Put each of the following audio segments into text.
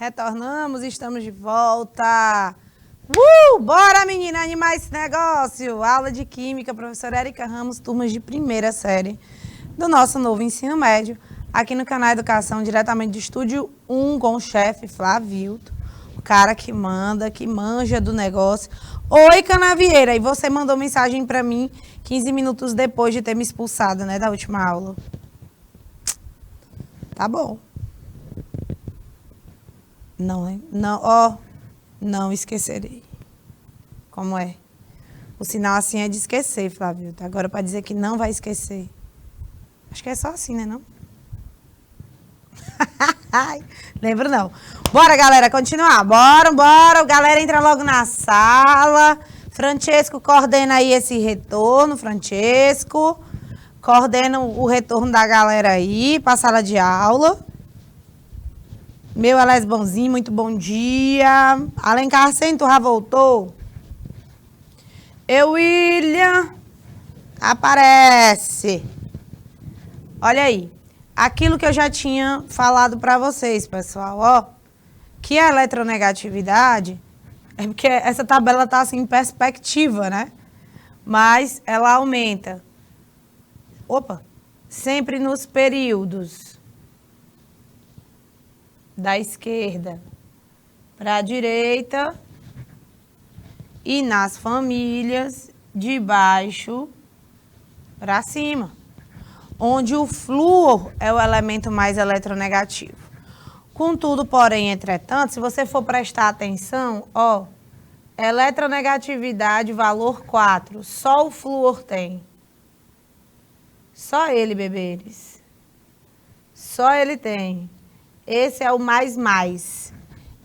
Retornamos, estamos de volta. Bora, menina, animar esse negócio. Aula de Química, professora Érica Ramos, turmas de primeira série do nosso novo ensino médio, aqui no canal Educação, diretamente do Estúdio 1, com o chefe Flavilto, o cara que manda, que manja do negócio. Oi, Canavieira, e você mandou mensagem pra mim 15 minutos depois de ter me expulsado, né, da última aula. Tá bom. Não esquecerei. Como é? O sinal assim é de esquecer, Flávio. Agora para dizer que não vai esquecer. Acho que é só assim, né, não? Lembro não. Bora, galera, continuar. Bora. Galera, entra logo na sala. Francesco coordena aí esse retorno, Francesco. Coordena o retorno da galera aí para a sala de aula. Meu Alex Bonzinho, muito bom dia. Alencar Sento já voltou? William, aparece. Olha aí, aquilo que eu já tinha falado para vocês, pessoal, ó, que a eletronegatividade, é porque essa tabela tá assim em perspectiva, né? Mas ela aumenta, sempre nos períodos da esquerda para a direita e nas famílias de baixo para cima, onde o flúor é o elemento mais eletronegativo. Contudo, porém, entretanto, se você for prestar atenção, ó, eletronegatividade, valor 4, só o flúor tem. Só ele, bebês. Só ele tem. Esse é o mais.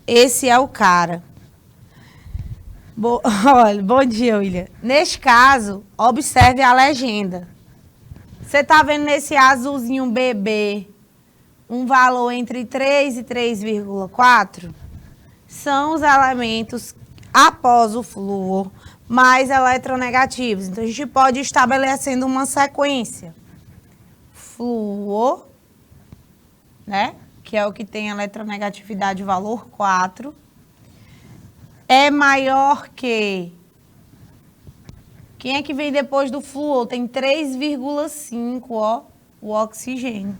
Esse é o cara. Olha, bom dia, William. Neste caso, observe a legenda. Você está vendo nesse azulzinho BB um valor entre 3 e 3,4? São os elementos após o flúor mais eletronegativos. Então, a gente pode ir estabelecendo uma sequência. Flúor, né? Que é o que tem eletronegatividade valor 4, é maior que... Quem é que vem depois do flúor? Tem 3,5, ó, o oxigênio.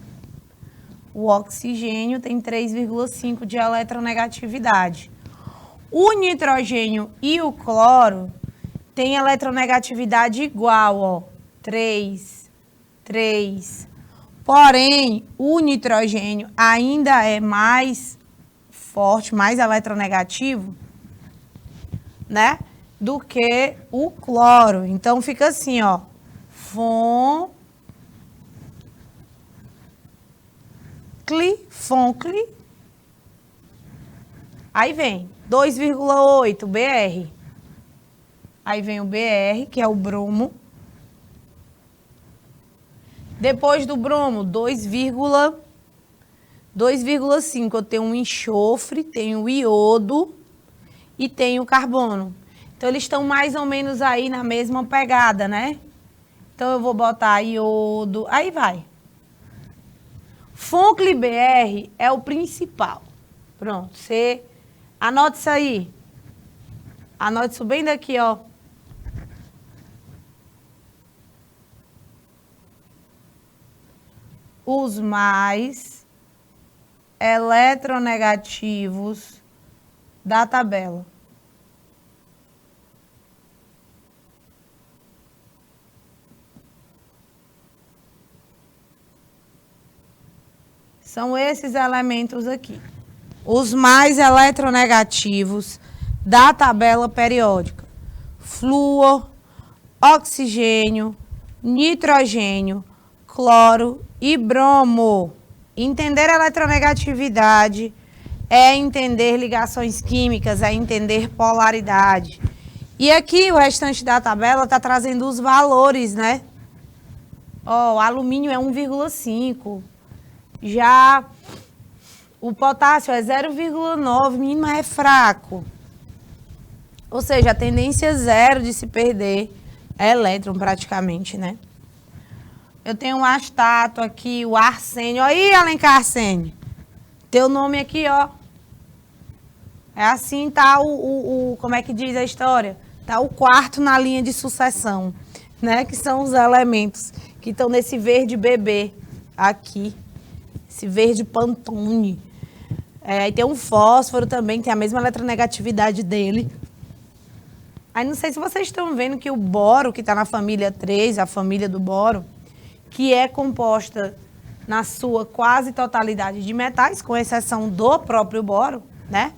O oxigênio tem 3,5 de eletronegatividade. O nitrogênio e o cloro têm eletronegatividade igual, ó, 3. Porém, o nitrogênio ainda é mais forte, mais eletronegativo, né, do que o cloro. Então, fica assim, ó, Foncli. Aí vem 2,8, BR. Aí vem o BR, que é o bromo. Depois do bromo, 2,5. Eu tenho um enxofre, tenho o iodo e tenho o carbono. Então, eles estão mais ou menos aí na mesma pegada, né? Então, eu vou botar iodo, aí vai. Foncli BR é o principal. Pronto, você anote isso aí. Anote isso bem daqui, ó. Os mais eletronegativos da tabela. São esses elementos aqui. Os mais eletronegativos da tabela periódica. Flúor, oxigênio, nitrogênio, cloro e bromo. Entender eletronegatividade é entender ligações químicas, é entender polaridade. E aqui o restante da tabela está trazendo os valores, né? Ó, o alumínio é 1,5. Já o potássio é 0,9, menino, mas é fraco. Ou seja, a tendência zero de se perder é elétron praticamente, né? Eu tenho um astato aqui, o arsênio. Aí, Alencar Arsênio. Teu nome aqui, ó. É assim, tá como é que diz a história? Tá o quarto na linha de sucessão, né? Que são os elementos que estão nesse verde bebê aqui. Esse verde Pantone. Aí tem um fósforo também, tem a mesma eletronegatividade dele. Aí não sei se vocês estão vendo que o boro, que está na família 3, a família do boro, que é composta na sua quase totalidade de metais, com exceção do próprio boro, né?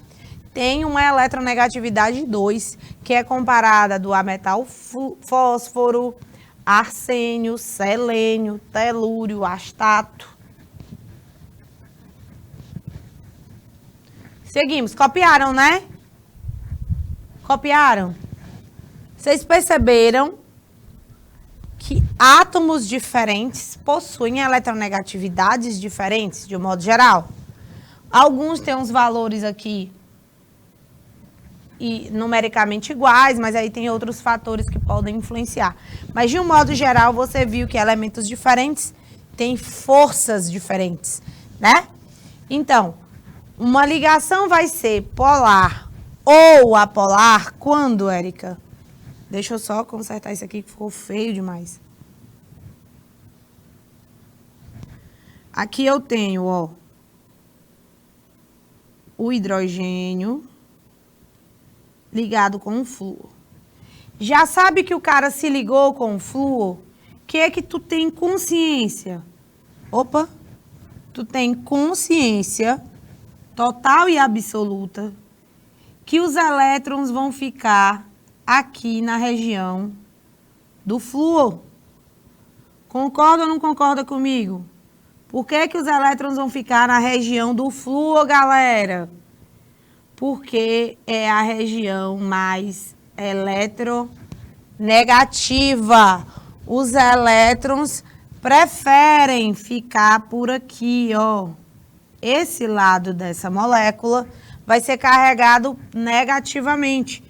Tem uma eletronegatividade 2, que é comparada do a metal fósforo, arsênio, selênio, telúrio, astato. Seguimos. Copiaram, né? Copiaram? Vocês perceberam que átomos diferentes possuem eletronegatividades diferentes, de um modo geral? Alguns têm uns valores aqui e numericamente iguais, mas aí tem outros fatores que podem influenciar. Mas, de um modo geral, você viu que elementos diferentes têm forças diferentes, né? Então, uma ligação vai ser polar ou apolar quando, Érica? Deixa eu só consertar isso aqui que ficou feio demais. Aqui eu tenho, ó, o hidrogênio ligado com o flúor. Já sabe que o cara se ligou com o flúor? O que é que tu tem consciência? Opa! Tu tem consciência total e absoluta que os elétrons vão ficar aqui na região do flúor. Concorda ou não concorda comigo? Por que que os elétrons vão ficar na região do flúor, galera? Porque é a região mais eletronegativa. Os elétrons preferem ficar por aqui, ó. Esse lado dessa molécula vai ser carregado negativamente.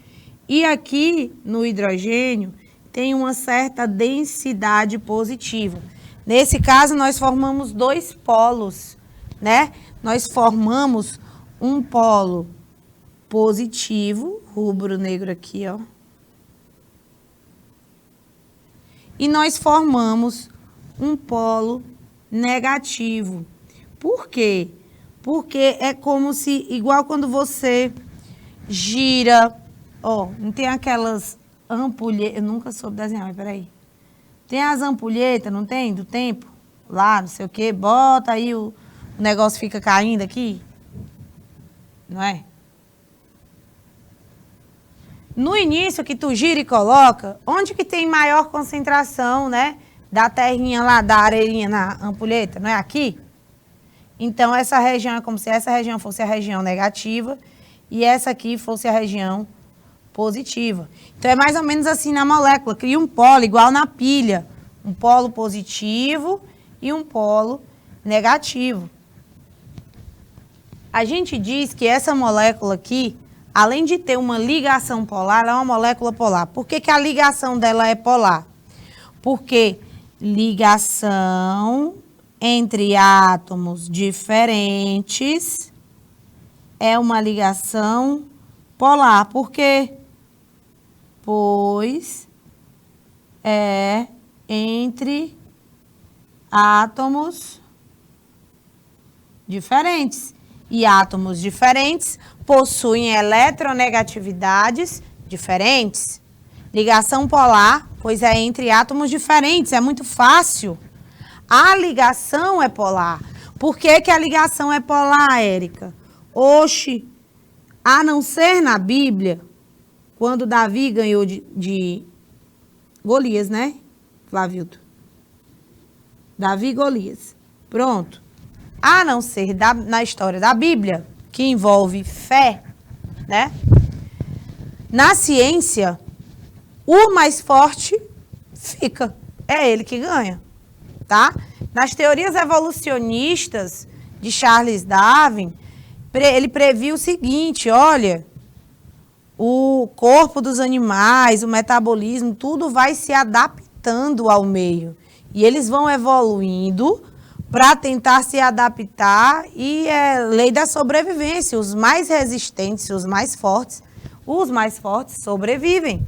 E aqui no hidrogênio tem uma certa densidade positiva. Nesse caso, nós formamos dois polos, né? Nós formamos um polo positivo, rubro-negro aqui, ó. E nós formamos um polo negativo. Por quê? Porque é como se, igual quando você gira, ó, não tem aquelas ampulhetas, eu nunca soube desenhar, mas peraí. Tem as ampulhetas, não tem? Do tempo, lá, não sei o quê, bota aí o negócio fica caindo aqui, não é? No início que tu gira e coloca, onde que tem maior concentração, né, da terrinha lá, da areirinha na ampulheta, não é aqui? Então, essa região é como se essa região fosse a região negativa e essa aqui fosse a região positiva. Então, é mais ou menos assim na molécula. Cria um polo igual na pilha. Um polo positivo e um polo negativo. A gente diz que essa molécula aqui, além de ter uma ligação polar, ela é uma molécula polar. Por que que a ligação dela é polar? Porque ligação entre átomos diferentes é uma ligação polar. Por quê? Pois é entre átomos diferentes. E átomos diferentes possuem eletronegatividades diferentes. Ligação polar, pois é entre átomos diferentes. É muito fácil. A ligação é polar. Por que que a ligação é polar, Érica? Oxe, a não ser na Bíblia, quando Davi ganhou de Golias, né, Flavildo? Davi e Golias. Pronto. A não ser na história da Bíblia, que envolve fé, né? Na ciência, o mais forte fica. É ele que ganha. Tá? Nas teorias evolucionistas de Charles Darwin, ele previu o seguinte, olha, o corpo dos animais, o metabolismo, tudo vai se adaptando ao meio. E eles vão evoluindo para tentar se adaptar e é lei da sobrevivência. Os mais resistentes, os mais fortes sobrevivem.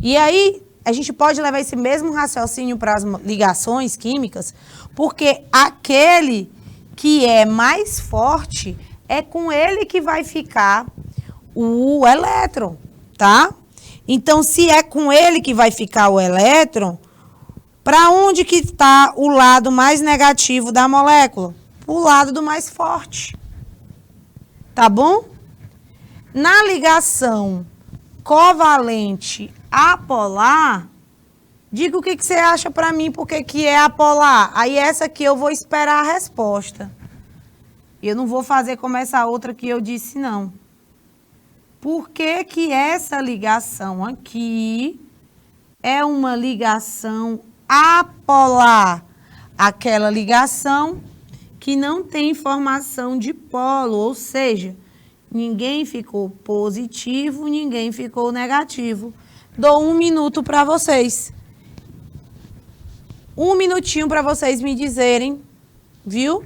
E aí a gente pode levar esse mesmo raciocínio para as ligações químicas, porque aquele que é mais forte é com ele que vai ficar o elétron, tá? Então, se é com ele que vai ficar o elétron, para onde que está o lado mais negativo da molécula? O lado do mais forte. Tá bom? Na ligação covalente apolar, diga o que você acha para mim, porque que é apolar. Aí essa aqui eu vou esperar a resposta. Eu não vou fazer como essa outra que eu disse, não. Por que que essa ligação aqui é uma ligação apolar? Aquela ligação que não tem formação de polo, ou seja, ninguém ficou positivo, ninguém ficou negativo. Dou 1 minuto para vocês. 1 minutinho para vocês me dizerem, viu?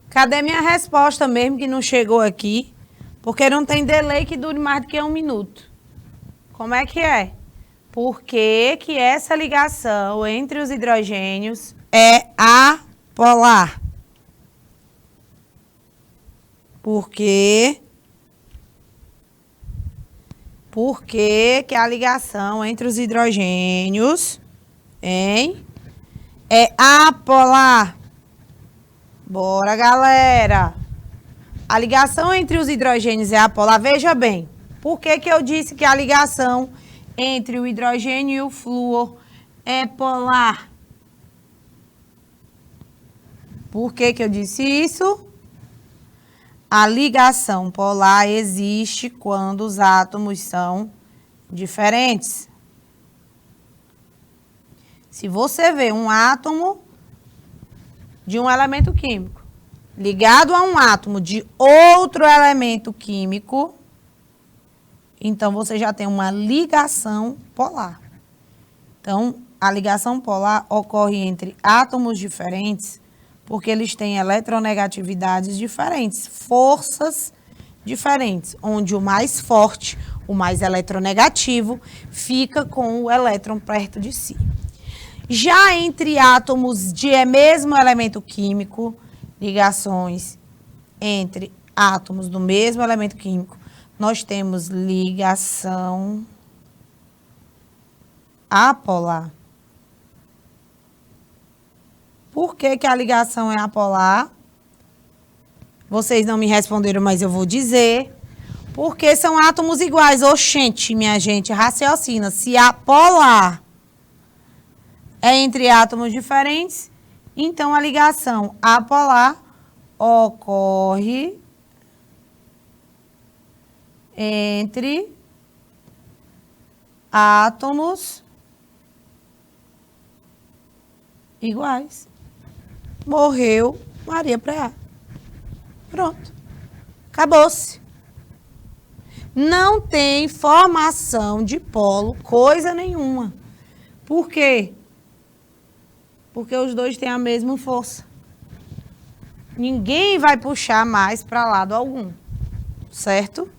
Cadê minha resposta mesmo, que não chegou aqui? Porque não tem delay que dure mais do que 1 minuto. Como é que é? Por que que essa ligação entre os hidrogênios é apolar? Por que que a ligação entre os hidrogênios é apolar? Bora, galera! A ligação entre os hidrogênios é apolar. Veja bem, por que que eu disse que a ligação entre o hidrogênio e o flúor é polar? Por que que eu disse isso? A ligação polar existe quando os átomos são diferentes. Se você vê um átomo de um elemento químico ligado a um átomo de outro elemento químico, então você já tem uma ligação polar. Então, a ligação polar ocorre entre átomos diferentes porque eles têm eletronegatividades diferentes, forças diferentes, onde o mais forte, o mais eletronegativo, fica com o elétron perto de si. Já entre átomos de mesmo elemento químico, ligações entre átomos do mesmo elemento químico, nós temos ligação apolar. Por que que a ligação é apolar? Vocês não me responderam, mas eu vou dizer. Porque são átomos iguais. Oxente, minha gente, raciocina. Se apolar é entre átomos diferentes, então a ligação apolar ocorre entre átomos iguais. Morreu Maria Preá. Pronto. Acabou-se. Não tem formação de polo, coisa nenhuma. Por quê? Porque os dois têm a mesma força. Ninguém vai puxar mais para lado algum. Certo?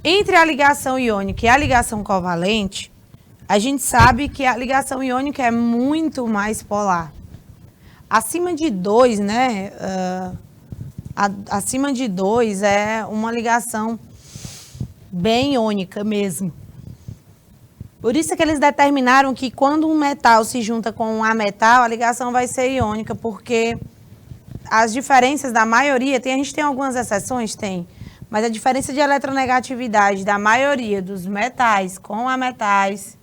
Entre a ligação iônica e a ligação covalente, A gente sabe que a ligação iônica é muito mais polar. Acima de 2, né? Acima de 2 é uma ligação bem iônica mesmo. Por isso que eles determinaram que quando um metal se junta com um ametal, a ligação vai ser iônica, porque as diferenças da maioria, a gente tem algumas exceções? Tem. Mas a diferença de eletronegatividade da maioria dos metais com ametais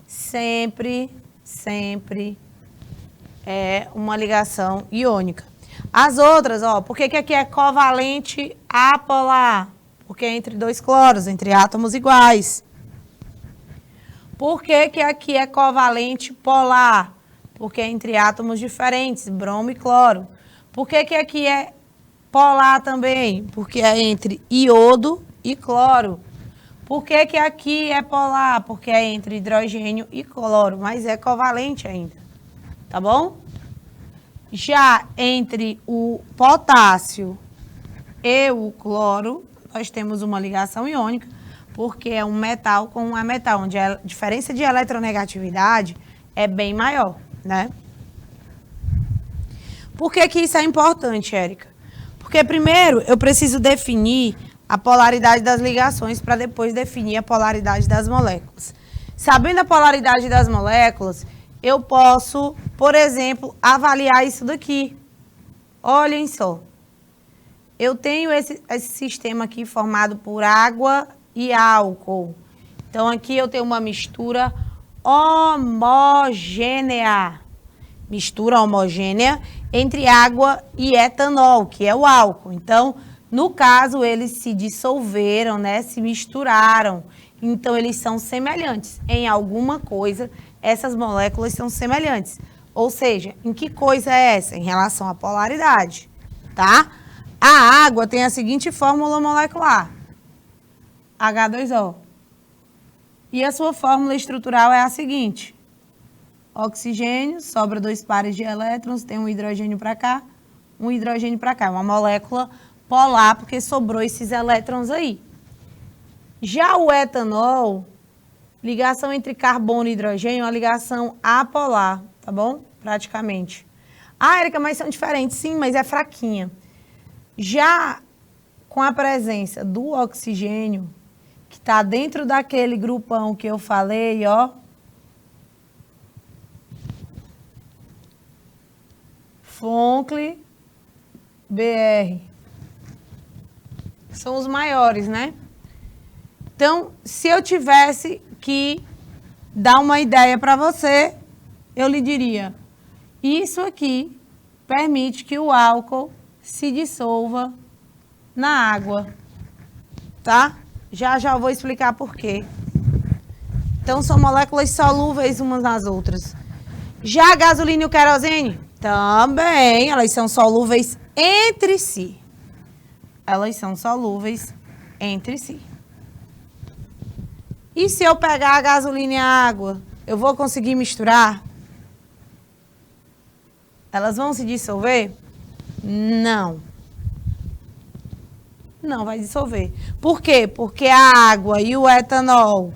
sempre é uma ligação iônica. As outras, ó, por que aqui é covalente apolar? Porque é entre dois cloros, entre átomos iguais. Por que aqui é covalente polar? Porque é entre átomos diferentes, bromo e cloro. Por que aqui é polar também? Porque é entre iodo e cloro. Por que aqui é polar? Porque é entre hidrogênio e cloro, mas é covalente ainda, tá bom? Já entre o potássio e o cloro, nós temos uma ligação iônica, porque é um metal com um ametal, onde a diferença de eletronegatividade é bem maior, né? Por que isso é importante, Érica? Porque primeiro eu preciso definir a polaridade das ligações para depois definir a polaridade das moléculas. Sabendo a polaridade das moléculas, eu posso, por exemplo, avaliar isso daqui. Olhem só. Eu tenho esse sistema aqui formado por água e álcool. Então, aqui eu tenho uma mistura homogênea. Mistura homogênea entre água e etanol, que é o álcool. Então, no caso, eles se dissolveram, né? Se misturaram. Então, eles são semelhantes. Em alguma coisa, essas moléculas são semelhantes. Ou seja, em que coisa é essa? Em relação à polaridade, tá? A água tem a seguinte fórmula molecular. H2O. E a sua fórmula estrutural é a seguinte. Oxigênio, sobra 2 pares de elétrons, tem um hidrogênio para cá, um hidrogênio para cá. Uma molécula polar, porque sobrou esses elétrons aí. Já o etanol, ligação entre carbono e hidrogênio, é uma ligação apolar, tá bom? Praticamente. Ah, Érica, mas são diferentes. Sim, mas é fraquinha. Já com a presença do oxigênio, que está dentro daquele grupão que eu falei, ó. Fonkle, BR. São os maiores, né? Então, se eu tivesse que dar uma ideia para você, eu lhe diria, isso aqui permite que o álcool se dissolva na água, tá? Já eu vou explicar por quê. Então, são moléculas solúveis umas nas outras. Já a gasolina e o querosene, também, elas são solúveis entre si. Elas são solúveis entre si. E se eu pegar a gasolina e a água, eu vou conseguir misturar? Elas vão se dissolver? Não. Não vai dissolver. Por quê? Porque a água e o etanol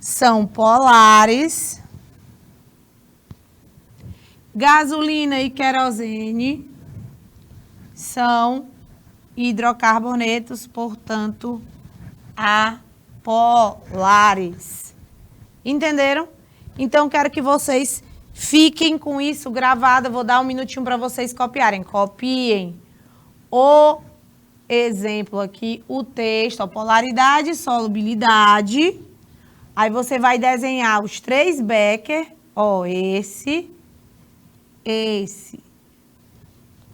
são polares. Gasolina e querosene são hidrocarbonetos, portanto, apolares. Entenderam? Então, quero que vocês fiquem com isso gravado. Eu vou dar um minutinho para vocês copiarem. Copiem o exemplo aqui, o texto, a polaridade e solubilidade. Aí você vai desenhar os 3 Becker, ó, esse e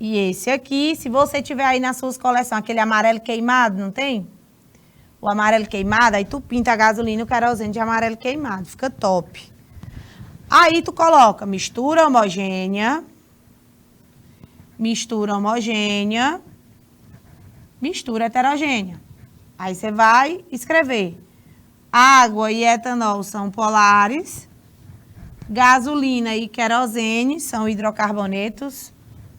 esse aqui. Se você tiver aí nas suas coleções aquele amarelo queimado, não tem? O amarelo queimado, aí tu pinta a gasolina e o querosene de amarelo queimado, fica top. Aí tu coloca mistura homogênea, mistura heterogênea. Aí você vai escrever. Água e etanol são polares. Gasolina e querosene são hidrocarbonetos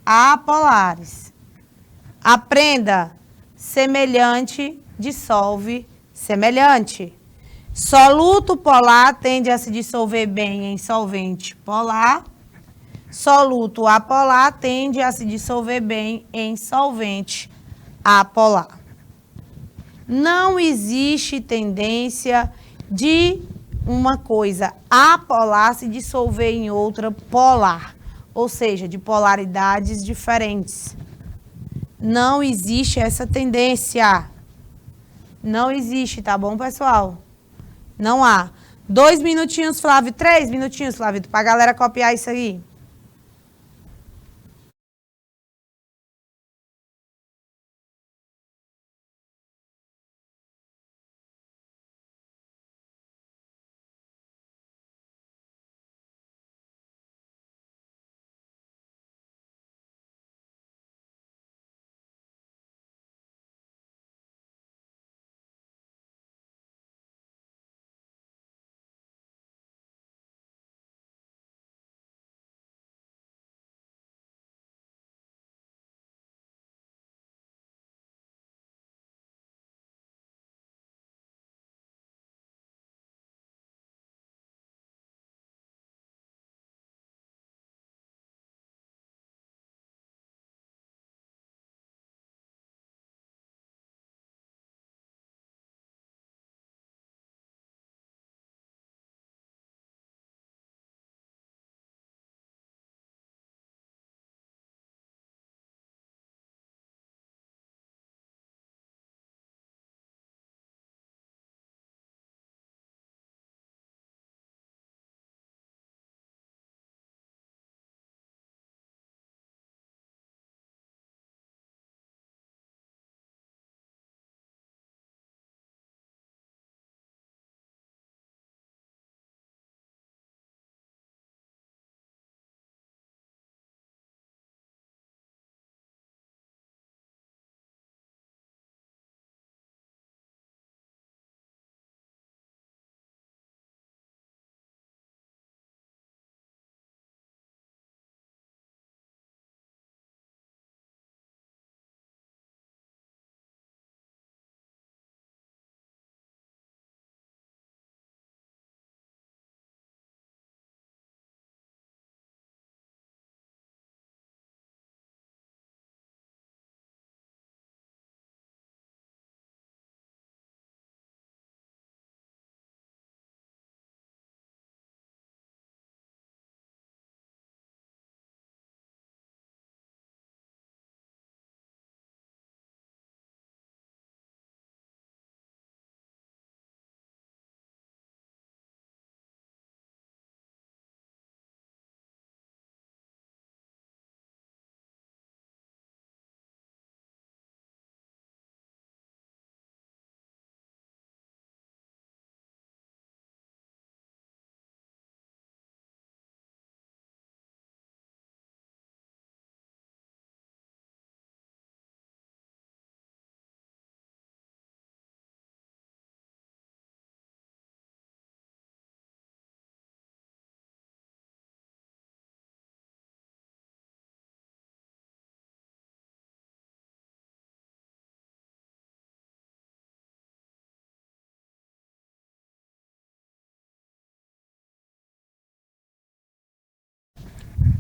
apolares. Aprenda, semelhante dissolve semelhante. Soluto polar tende a se dissolver bem em solvente polar. Soluto apolar tende a se dissolver bem em solvente apolar. Não existe tendência de uma coisa apolar se dissolver em outra polar, ou seja, de polaridades diferentes. Não existe essa tendência. Não existe, tá bom, pessoal? Não há. 2 minutinhos, Flávio. 3 minutinhos, Flávio, para a galera copiar isso aí.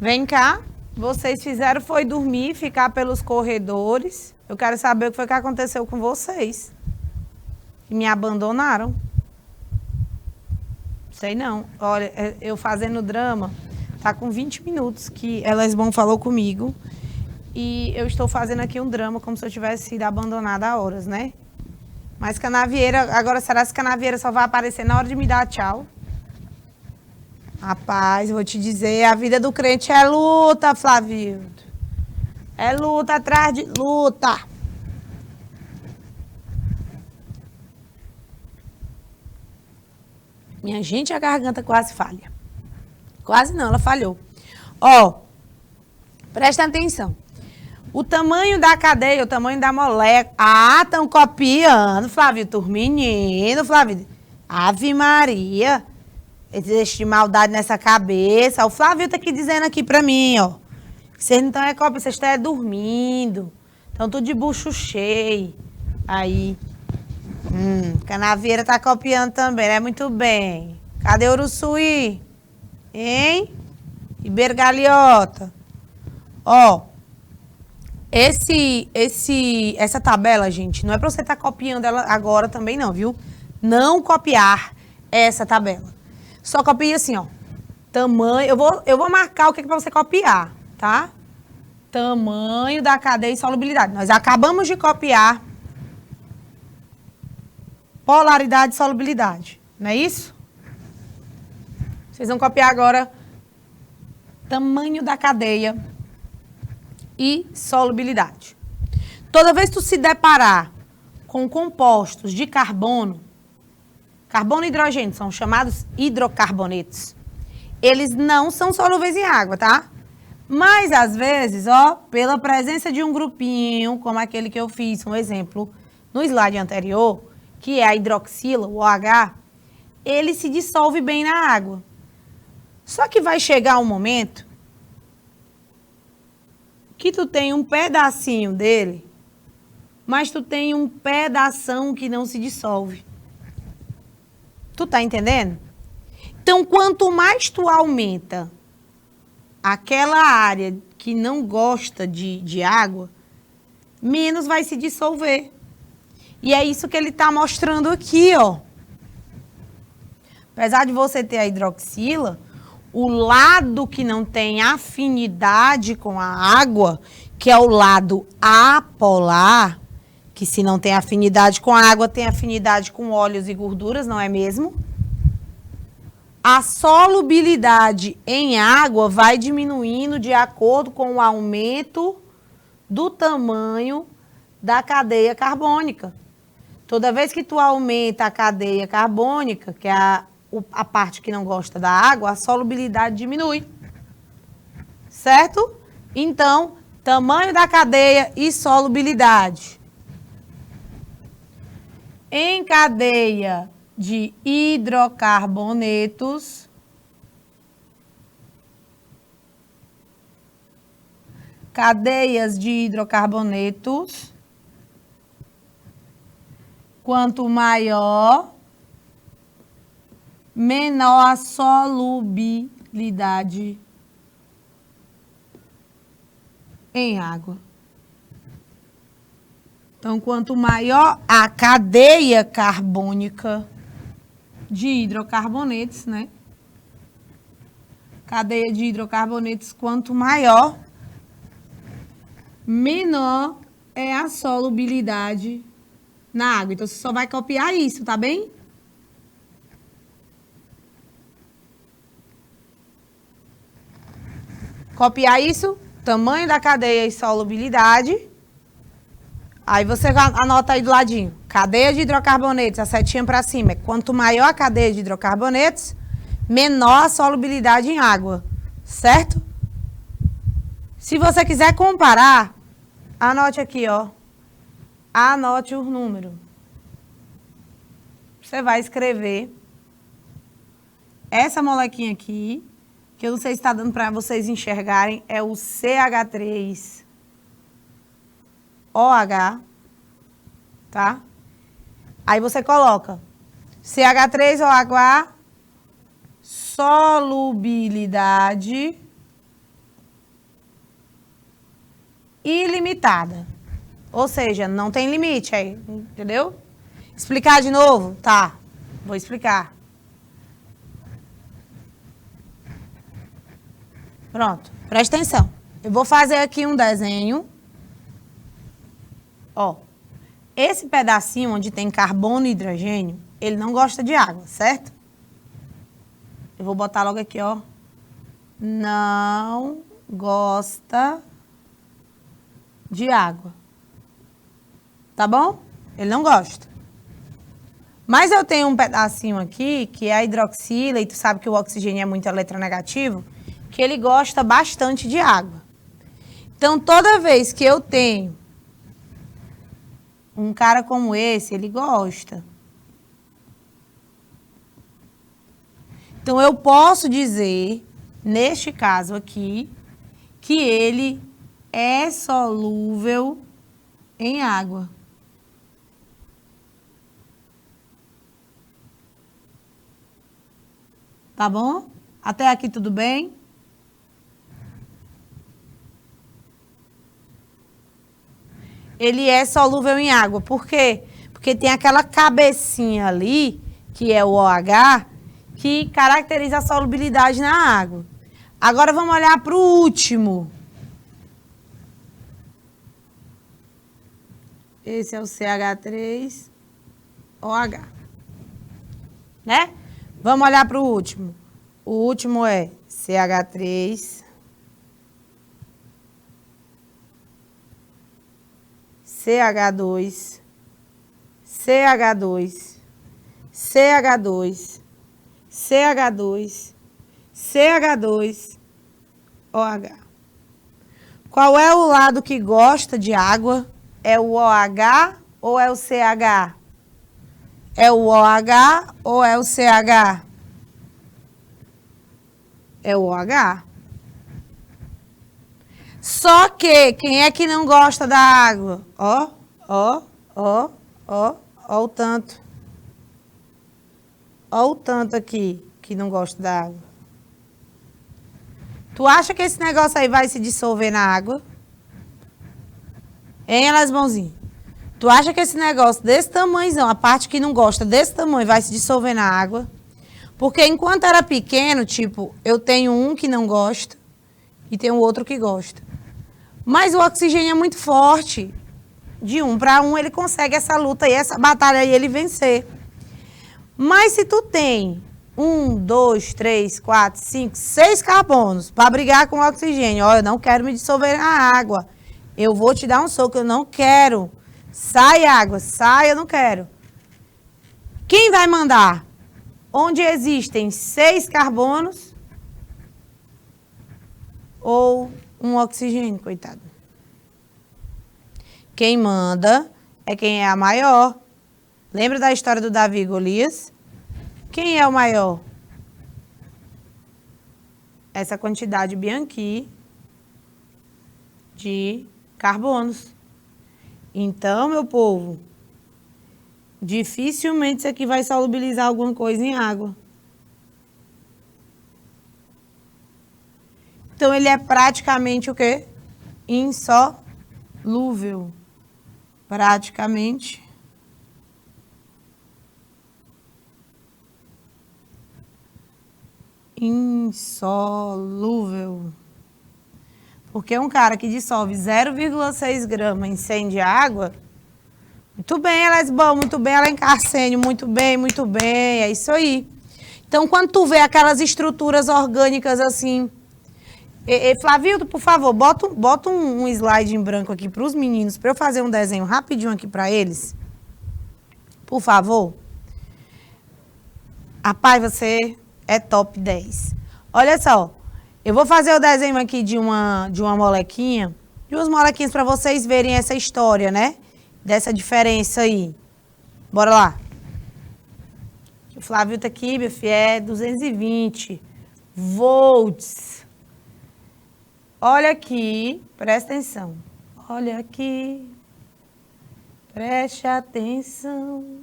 Vem cá. Vocês fizeram foi dormir, ficar pelos corredores. Eu quero saber o que foi que aconteceu com vocês. Que me abandonaram. Sei não. Olha, eu fazendo drama, tá com 20 minutos que Elesbon falou comigo. E eu estou fazendo aqui um drama como se eu tivesse sido abandonada há horas, né? Mas Canavieira, agora será que Canavieira só vai aparecer na hora de me dar tchau? Rapaz, eu vou te dizer, a vida do crente é luta, Flávio. É luta atrás de luta. Minha gente, a garganta quase falha. Quase não, ela falhou. Ó, presta atenção. O tamanho da cadeia, o tamanho da molécula. Ah, estão copiando, Flávio. Menino, Flávio. Ave Maria. Existe maldade nessa cabeça. O Flávio tá aqui dizendo aqui pra mim, ó. Que vocês não estão é cópia, vocês estão dormindo. Estão tudo de bucho cheio. Aí. Canavieira tá copiando também, né? Muito bem. Cadê Uruçuí? Hein? Ribeiro Galeota. Ó, essa tabela, gente, não é pra você estar copiando ela agora também não, viu? Não copiar essa tabela. Só copia assim, ó. Tamanho, eu vou marcar o que é pra você copiar, tá? Tamanho da cadeia e solubilidade. Nós acabamos de copiar polaridade e solubilidade, não é isso? Vocês vão copiar agora tamanho da cadeia e solubilidade. Toda vez que tu se deparar com compostos de carbono, carbono e hidrogênio, são chamados hidrocarbonetos, eles não são solúveis em água, tá? Mas, às vezes, ó, pela presença de um grupinho, como aquele que eu fiz, um exemplo, no slide anterior, que é a hidroxila, o OH, ele se dissolve bem na água. Só que vai chegar um momento que tu tem um pedacinho dele, mas tu tem um pedação que não se dissolve. Tu tá entendendo? Então, quanto mais tu aumenta aquela área que não gosta de água, menos vai se dissolver. E é isso que ele está mostrando aqui, ó. Apesar de você ter a hidroxila, o lado que não tem afinidade com a água, que é o lado apolar, que se não tem afinidade com a água, tem afinidade com óleos e gorduras, não é mesmo? A solubilidade em água vai diminuindo de acordo com o aumento do tamanho da cadeia carbônica. Toda vez que tu aumenta a cadeia carbônica, que é a parte que não gosta da água, a solubilidade diminui. Certo? Então, tamanho da cadeia e solubilidade. Em cadeia de hidrocarbonetos, cadeias de hidrocarbonetos, quanto maior, menor a solubilidade em água. Então, quanto maior a cadeia carbônica de hidrocarbonetos, né? Cadeia de hidrocarbonetos, quanto maior, menor é a solubilidade na água. Então, você só vai copiar isso, tá bem? Copiar isso, tamanho da cadeia e solubilidade. Aí você anota aí do ladinho. Cadeia de hidrocarbonetos, a setinha para cima. Quanto maior a cadeia de hidrocarbonetos, menor a solubilidade em água. Certo? Se você quiser comparar, anote aqui, ó. Anote o número. Você vai escrever essa molequinha aqui, que eu não sei se está dando para vocês enxergarem, é o CH3OH, tá? Aí você coloca CH3OH, solubilidade ilimitada. Ou seja, não tem limite aí, entendeu? Explicar de novo? Tá, vou explicar. Pronto, presta atenção. Eu vou fazer aqui um desenho. Ó, esse pedacinho onde tem carbono e hidrogênio, ele não gosta de água, certo? Eu vou botar logo aqui, ó. Não gosta de água. Tá bom? Ele não gosta. Mas eu tenho um pedacinho aqui, que é a hidroxila, e tu sabe que o oxigênio é muito eletronegativo, que ele gosta bastante de água. Então, toda vez que eu tenho um cara como esse, ele gosta. Então, eu posso dizer, neste caso aqui, que ele é solúvel em água. Tá bom? Até aqui tudo bem? Ele é solúvel em água. Por quê? Porque tem aquela cabecinha ali, que é o OH, que caracteriza a solubilidade na água. Agora vamos olhar para o último. Esse é o CH3OH. Né? Vamos olhar para o último. O último é CH3, CH2, CH2, CH2, CH2, CH2, OH. Qual é o lado que gosta de água? É o OH ou é o CH? É o OH ou é o CH? É o OH. Só que, quem é que não gosta da água? Ó o tanto. Ó o tanto aqui que não gosta da água. Tu acha que esse negócio aí vai se dissolver na água? Hein, elas bonzinhas? Tu acha que esse negócio desse tamanhozão, a parte que não gosta desse tamanho, vai se dissolver na água? Porque enquanto era pequeno, tipo, eu tenho um que não gosta e tenho outro que gosta. Mas o oxigênio é muito forte. De 1 para 1, ele consegue essa luta e essa batalha aí ele vencer. Mas se tu tem 1, 2, 3, 4, 5, 6 carbonos para brigar com o oxigênio, ó, eu não quero me dissolver na água. Eu vou te dar um soco, eu não quero. Sai água, sai, eu não quero. Quem vai mandar? Onde existem 6 carbonos ou um oxigênio, coitado. Quem manda é quem é a maior. Lembra da história do Davi e Golias? Quem é o maior? Essa quantidade Bianchi de carbonos. Então, meu povo, dificilmente isso aqui vai solubilizar alguma coisa em água. Então, ele é praticamente o quê? Insolúvel. Praticamente insolúvel. Porque um cara que dissolve 0,6 gramas em 100 de água, muito bem, ela é bom, muito bem, ela é em arsênio, muito bem, é isso aí. Então, quando tu vê aquelas estruturas orgânicas assim... Flavildo, por favor, bota um slide em branco aqui para os meninos, para eu fazer um desenho rapidinho aqui para eles. Por favor. Rapaz, você é top 10. Olha só, eu vou fazer o desenho aqui de uma molequinha, de umas molequinhas para vocês verem essa história, né? Dessa diferença aí. Bora lá. O Flávio tá aqui, meu filho, é 220 volts. Olha aqui, presta atenção. Olha aqui, preste atenção.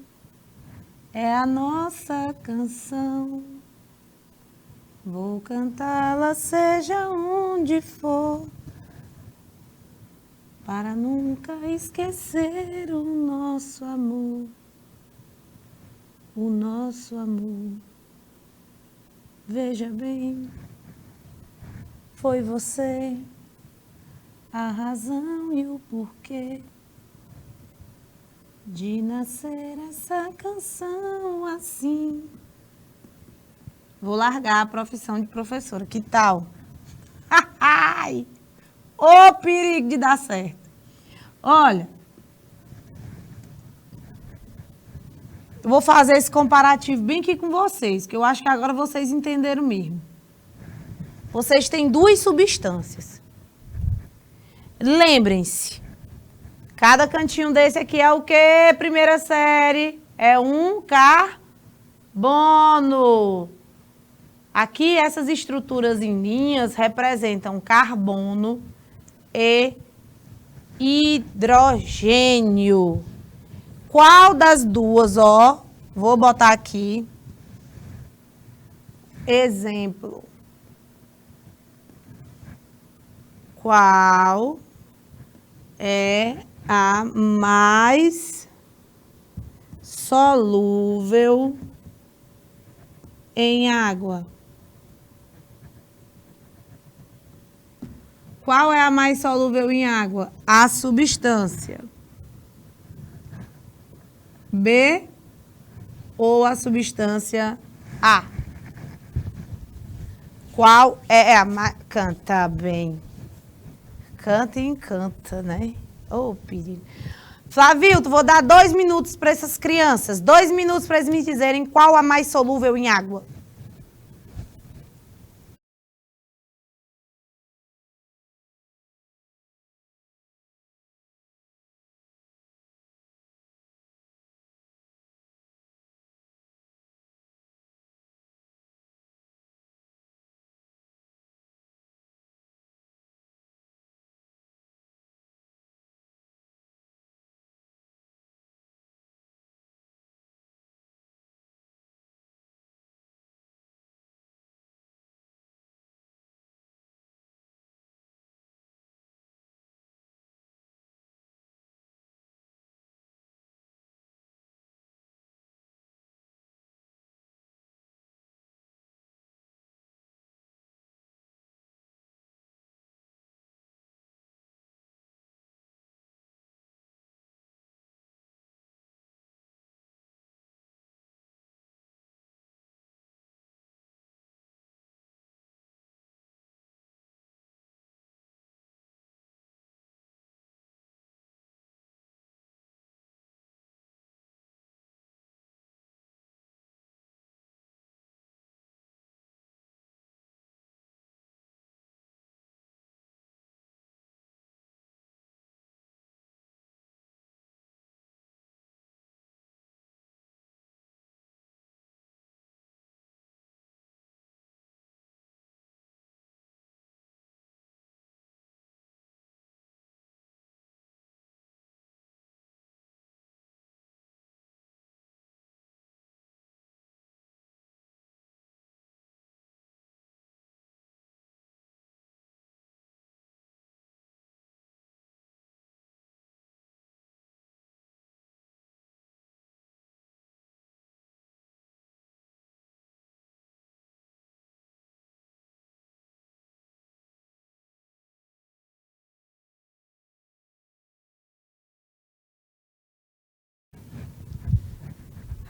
É a nossa canção. Vou cantá-la seja onde for, para nunca esquecer o nosso amor. O nosso amor. Veja bem. Foi você a razão e o porquê de nascer essa canção assim. Vou largar a profissão de professora, que tal? Ai! Ô perigo de dar certo. Olha, eu vou fazer esse comparativo bem aqui com vocês, que eu acho que agora vocês entenderam mesmo. Vocês têm 2 substâncias. Lembrem-se, cada cantinho desse aqui é o quê? Primeira série. É um carbono. Aqui, essas estruturas em linhas representam carbono e hidrogênio. Qual das duas, ó, vou botar aqui. Exemplo. Qual é a mais solúvel em água? Qual é a mais solúvel em água? A substância B ou a substância A? Qual é a mais... Canta bem. Canta e encanta, né? Ô, perigo. Flavilto, vou dar 2 minutos para essas crianças. 2 minutos para eles me dizerem qual a mais solúvel em água.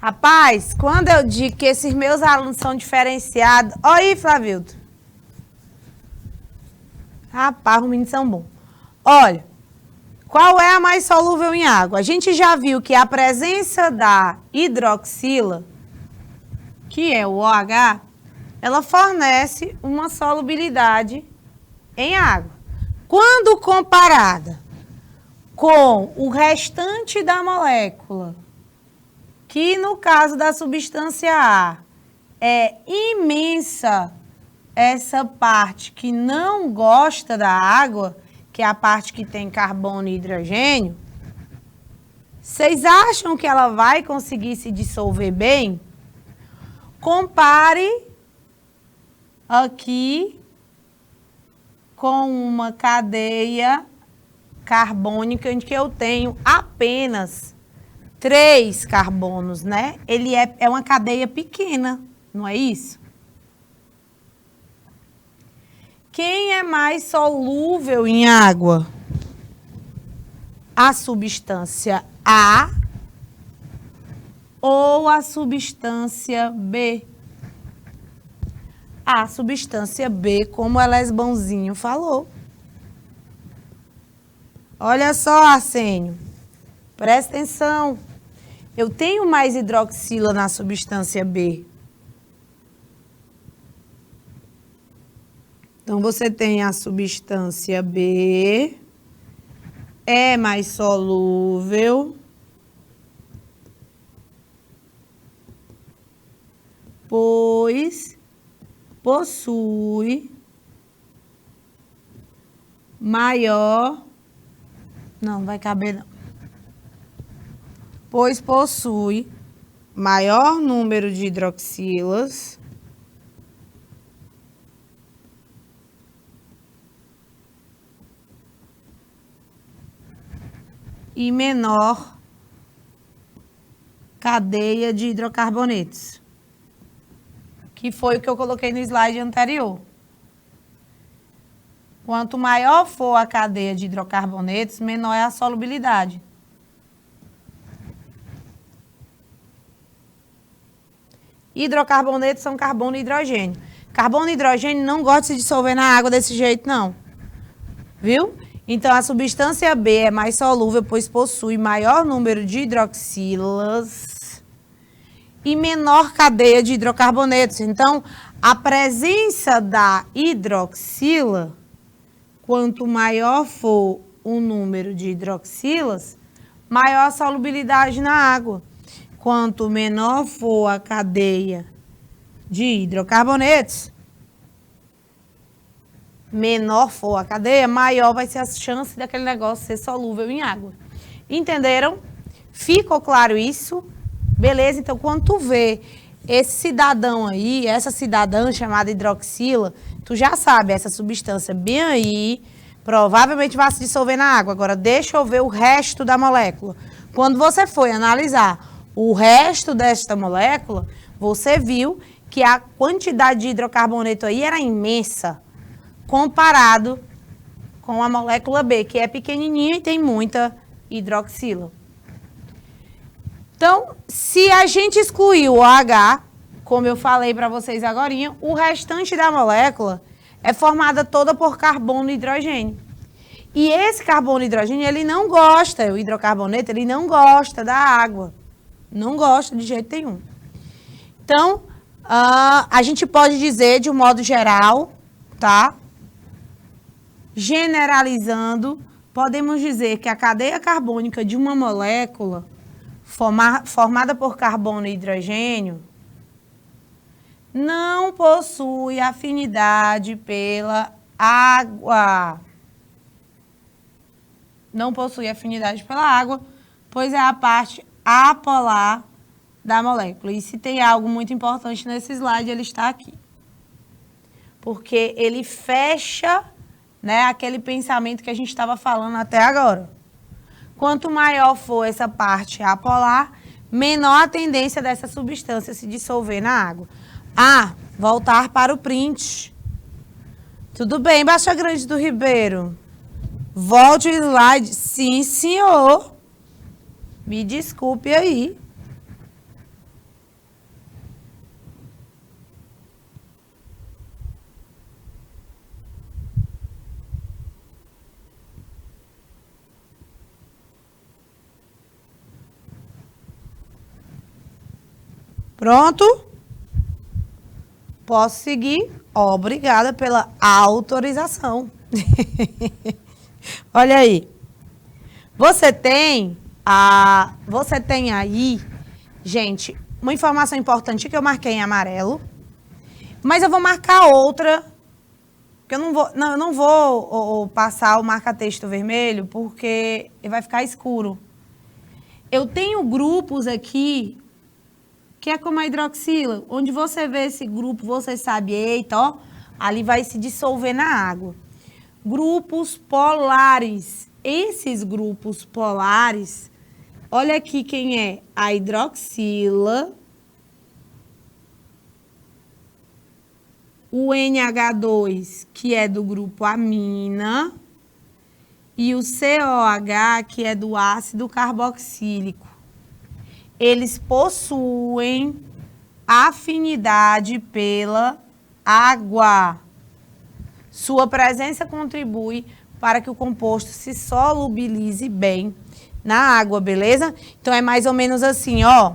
Rapaz, quando eu digo que esses meus alunos são diferenciados... Olha aí, Flavilto. Rapaz, os meninos são bons. Olha, qual é a mais solúvel em água? A gente já viu que a presença da hidroxila, que é o OH, ela fornece uma solubilidade em água. Quando comparada com o restante da molécula, que no caso da substância A é imensa, essa parte que não gosta da água, que é a parte que tem carbono e hidrogênio, vocês acham que ela vai conseguir se dissolver bem? Compare aqui com uma cadeia carbônica em que eu tenho apenas 3 carbonos, né? Ele é uma cadeia pequena, não é isso? Quem é mais solúvel em água? A substância A ou a substância B? A substância B, como o Elesbãozinho falou. Olha só, Arsênio, presta atenção. Eu tenho mais hidroxila na substância B. Então, você tem a substância B, é mais solúvel, pois possui maior... Não vai caber, não. Pois possui maior número de hidroxilas e menor cadeia de hidrocarbonetos, que foi o que eu coloquei no slide anterior. Quanto maior for a cadeia de hidrocarbonetos, menor é a solubilidade. Hidrocarbonetos são carbono e hidrogênio. Carbono e hidrogênio não gostam de se dissolver na água desse jeito, não. Viu? Então, a substância B é mais solúvel, pois possui maior número de hidroxilas e menor cadeia de hidrocarbonetos. Então, a presença da hidroxila, quanto maior for o número de hidroxilas, maior a solubilidade na água. Quanto menor for a cadeia de hidrocarbonetos, menor for a cadeia, maior vai ser a chance daquele negócio ser solúvel em água. Entenderam? Ficou claro isso? Beleza? Então, quando tu vê esse cidadão aí, essa cidadã chamada hidroxila, tu já sabe, essa substância bem aí, provavelmente vai se dissolver na água. Agora, deixa eu ver o resto da molécula. Quando você foi analisar o resto desta molécula, você viu que a quantidade de hidrocarboneto aí era imensa, comparado com a molécula B, que é pequenininha e tem muita hidroxila. Então, se a gente excluir o OH, como eu falei para vocês agora, o restante da molécula é formada toda por carbono e hidrogênio. E esse carbono e hidrogênio, ele não gosta, o hidrocarboneto, ele não gosta da água. Não gosta de jeito nenhum. Então, a gente pode dizer, de um modo geral, tá? Generalizando, podemos dizer que a cadeia carbônica de uma molécula formada por carbono e hidrogênio não possui afinidade pela água. Não possui afinidade pela água, pois é a parte apolar da molécula. E se tem algo muito importante nesse slide, ele está aqui. Porque ele fecha, né, aquele pensamento que a gente estava falando até agora. Quanto maior for essa parte apolar, menor a tendência dessa substância se dissolver na água. Voltar para o print. Tudo bem, Baixa Grande do Ribeiro? Volte o slide. Sim, senhor. Me desculpe aí. Pronto? Posso seguir? Obrigada pela autorização. Olha aí. Você tem aí, gente, uma informação importante que eu marquei em amarelo, mas eu vou marcar outra, que eu não vou passar o marca-texto vermelho, porque vai ficar escuro. Eu tenho grupos aqui, que é como a hidroxila, onde você vê esse grupo, você sabe, eita, ó, ali vai se dissolver na água. Grupos polares. Esses grupos polares, olha aqui quem é a hidroxila, o NH2, que é do grupo amina, e o COH, que é do ácido carboxílico. Eles possuem afinidade pela água. Sua presença contribui para que o composto se solubilize bem na água, beleza? Então, é mais ou menos assim, ó.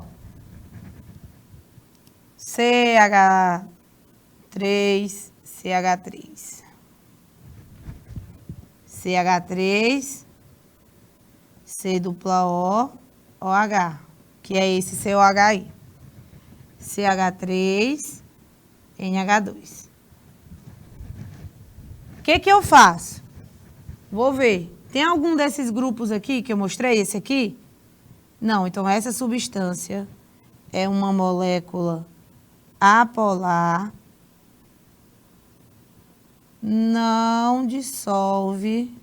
CH3, CH3. CH3, C dupla O, OH, que é esse COH aí. CH3, NH2. O que eu faço? Vou ver. Tem algum desses grupos aqui que eu mostrei, esse aqui? Não, então essa substância é uma molécula apolar, não dissolve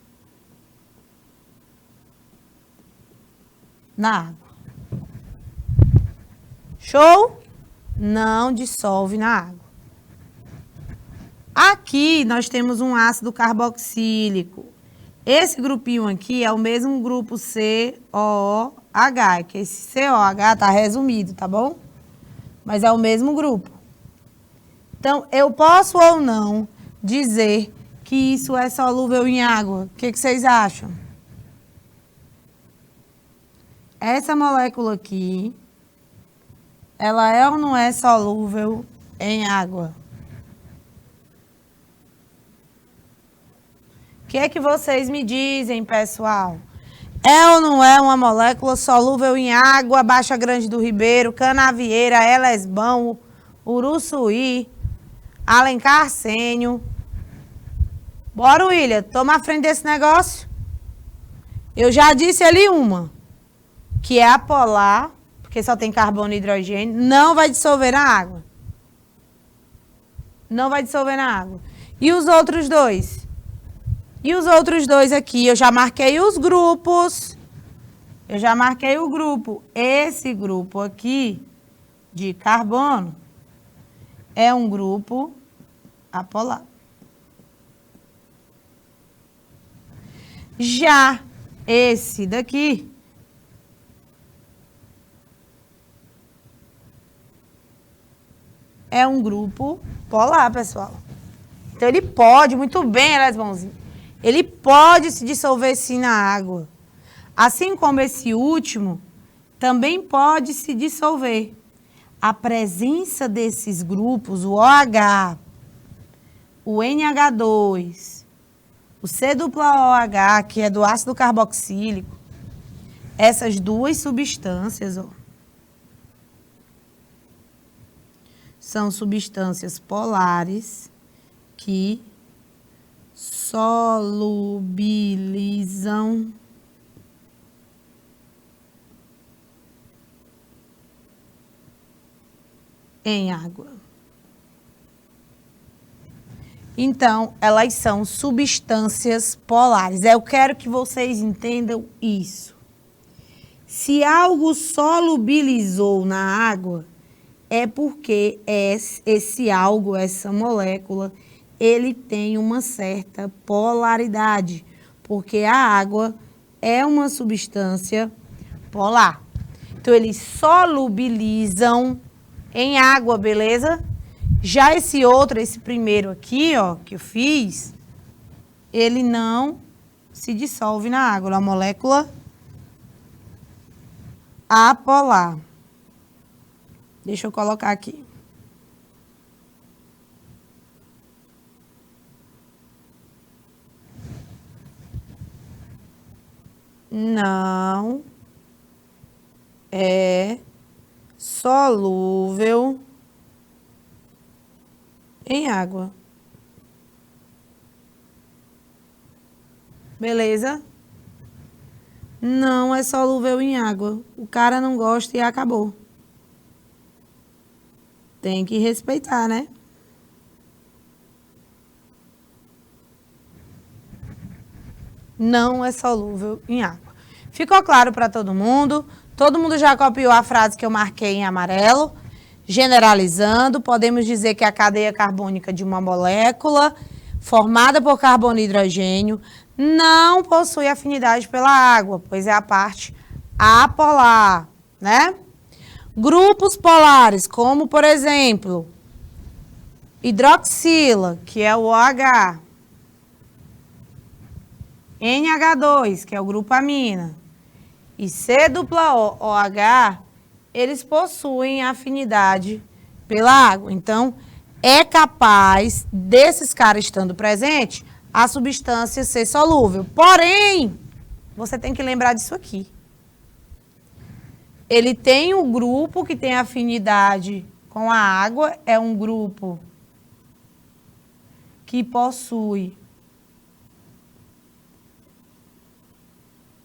na água. Show? Não dissolve na água. Aqui nós temos um ácido carboxílico. Esse grupinho aqui é o mesmo grupo COOH, que esse COH tá resumido, tá bom? Mas é o mesmo grupo. Então, eu posso ou não dizer que isso é solúvel em água? O que vocês acham? Essa molécula aqui, ela é ou não é solúvel em água? O que é que vocês me dizem, pessoal? É ou não é uma molécula solúvel em água, Baixa Grande do Ribeiro, Canavieira, Elesbão, Uruçuí, Alencar Arsênio? Bora, William, toma a frente desse negócio. Eu já disse ali uma, que é a polar, porque só tem carbono e hidrogênio, não vai dissolver na água. Não vai dissolver na água. E os outros dois? E os outros dois aqui, eu já marquei os grupos. Eu já marquei o grupo. Esse grupo aqui de carbono é um grupo apolar. Já esse daqui é um grupo polar, pessoal. Então, ele pode, muito bem, Elesbãozinho. Ele pode se dissolver sim na água. Assim como esse último, também pode se dissolver. A presença desses grupos, o OH, o NH2, o C-OH, que é do ácido carboxílico, essas duas substâncias, ó, são substâncias polares que solubilizam em água. Então, elas são substâncias polares. Eu quero que vocês entendam isso. Se algo solubilizou na água, é porque esse algo, essa molécula, ele tem uma certa polaridade, porque a água é uma substância polar. Então, eles solubilizam em água, beleza? Já esse outro, esse primeiro aqui, ó, que eu fiz, ele não se dissolve na água, é uma molécula apolar. Deixa eu colocar aqui. Não é solúvel em água. Beleza? Não é solúvel em água. O cara não gosta e acabou. Tem que respeitar, né? Não é solúvel em água. Ficou claro para todo mundo? Todo mundo já copiou a frase que eu marquei em amarelo? Generalizando, podemos dizer que a cadeia carbônica de uma molécula formada por carbono e hidrogênio não possui afinidade pela água, pois é a parte apolar, né? Grupos polares, como por exemplo, hidroxila, que é o OH, NH2, que é o grupo amina, e C-OH, eles possuem afinidade pela água. Então, é capaz, desses caras estando presentes, a substância ser solúvel. Porém, você tem que lembrar disso aqui. Ele tem um grupo que tem afinidade com a água, é um grupo que possui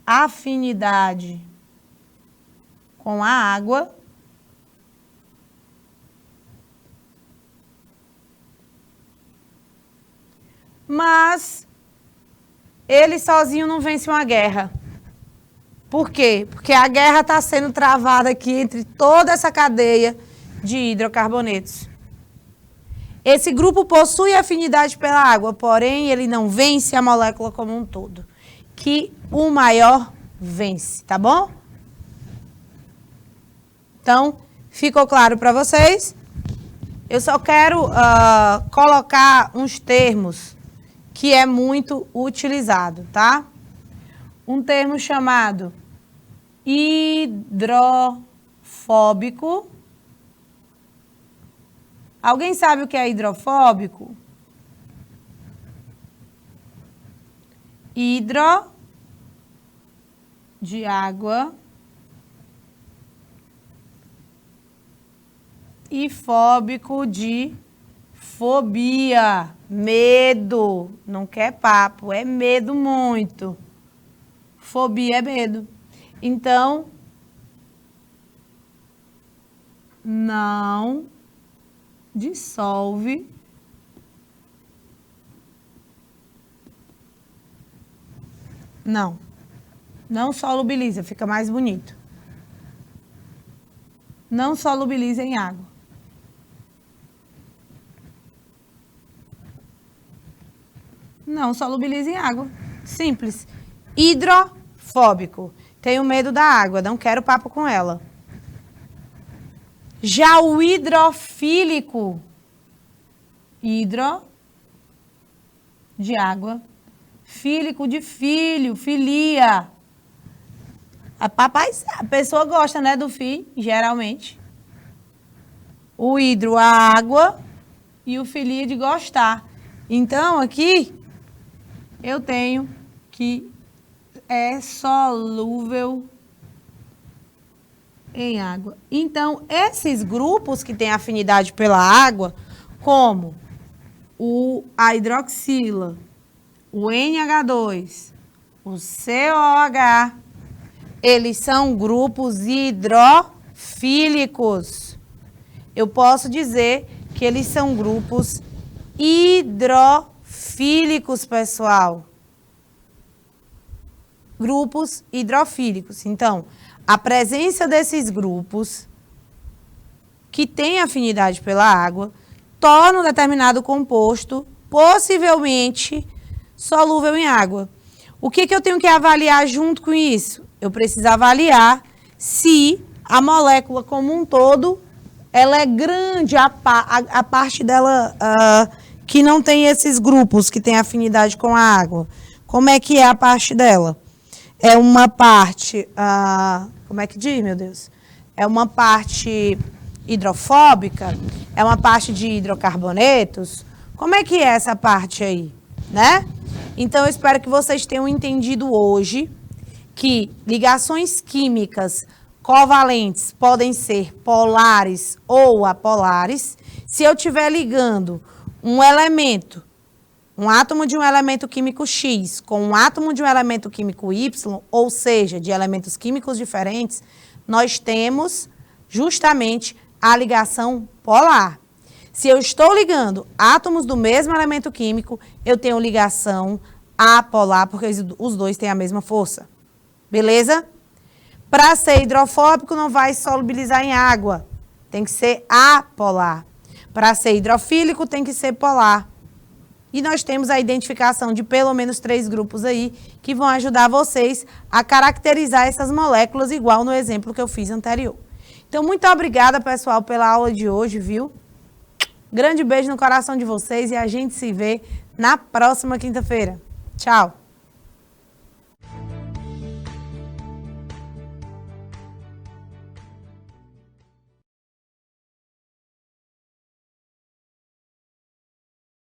afinidade com a água, mas ele sozinho não vence uma guerra. Por quê? Porque a guerra está sendo travada aqui entre toda essa cadeia de hidrocarbonetos. Esse grupo possui afinidade pela água, porém ele não vence a molécula como um todo. Que o maior vence, tá bom? Então, ficou claro para vocês? Eu só quero colocar uns termos que é muito utilizado, tá? Um termo chamado hidrofóbico. Alguém sabe o que é hidrofóbico? Hidro, de água, e fóbico, de fobia, medo. Não quer papo, é medo muito. Fobia é medo. Então, não dissolve não solubiliza, fica mais bonito. Não solubiliza em água. Não solubiliza em água. Simples. Hidrofóbico. Tenho medo da água, não quero papo com ela. Já o hidrofílico, hidro, de água, fílico, de filho, filia. A pessoa gosta, né, do fi, geralmente. O hidro, a água, e o filia de gostar. Então, aqui, eu tenho que é solúvel em água. Então, esses grupos que têm afinidade pela água, como a hidroxila, o NH2, o COH, eles são grupos hidrofílicos. Eu posso dizer que eles são grupos hidrofílicos, pessoal. Grupos hidrofílicos. Então, a presença desses grupos que têm afinidade pela água torna um determinado composto possivelmente solúvel em água. O que eu tenho que avaliar junto com isso? Eu preciso avaliar se a molécula como um todo, ela é grande, a parte dela que não tem esses grupos que tem afinidade com a água. Como é que é a parte dela? É uma parte, como é que diz, meu Deus? É uma parte hidrofóbica? É uma parte de hidrocarbonetos? Como é que é essa parte aí, né? Então, eu espero que vocês tenham entendido hoje que ligações químicas covalentes podem ser polares ou apolares. Se eu estiver ligando um elemento, um átomo de um elemento químico X com um átomo de um elemento químico Y, ou seja, de elementos químicos diferentes, nós temos justamente a ligação polar. Se eu estou ligando átomos do mesmo elemento químico, eu tenho ligação apolar, porque os dois têm a mesma força. Beleza? Para ser hidrofóbico, não vai solubilizar em água. Tem que ser apolar. Para ser hidrofílico, tem que ser polar. E nós temos a identificação de pelo menos 3 grupos aí que vão ajudar vocês a caracterizar essas moléculas, igual no exemplo que eu fiz anterior. Então, muito obrigada, pessoal, pela aula de hoje, viu? Grande beijo no coração de vocês e a gente se vê na próxima quinta-feira. Tchau!